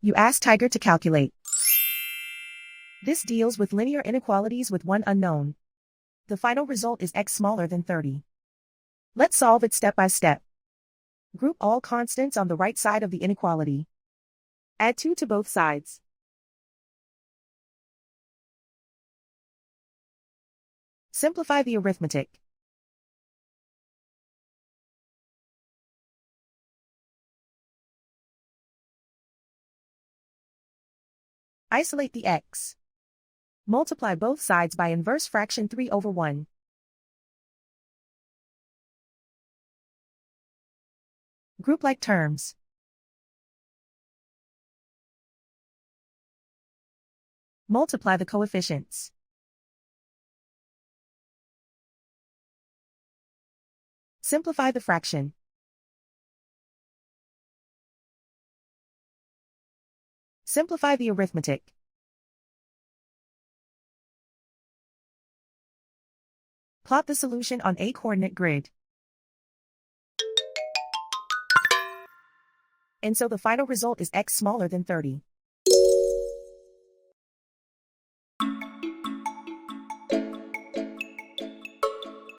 You ask Tiger to calculate. This deals with linear inequalities with one unknown. The final result is x smaller than 30. Let's solve it step by step. Group all constants on the right side of the inequality. Add 2 to both sides. Simplify the arithmetic. Isolate the x. Multiply both sides by inverse fraction 3/1. Group like terms. Multiply the coefficients. Simplify the fraction. Simplify the arithmetic. Plot the solution on a coordinate grid. And so the final result is x smaller than 30.